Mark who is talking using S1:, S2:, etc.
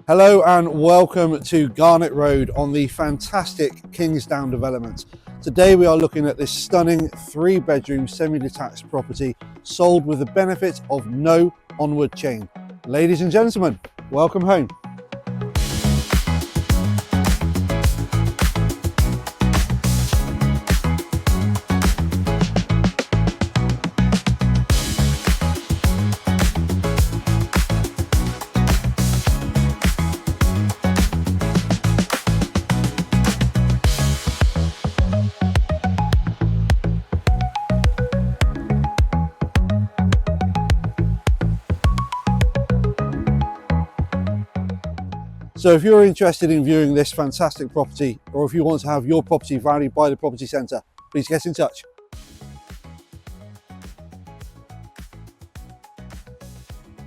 S1: Hello and welcome to Garnet Road on the fantastic Kingsdown development. Today we are looking at this stunning 3-bedroom semi-detached property sold with the benefit of no onward chain. Ladies and gentlemen, welcome home. So if you're interested in viewing this fantastic property, or if you want to have your property valued by the property centre, please get in touch.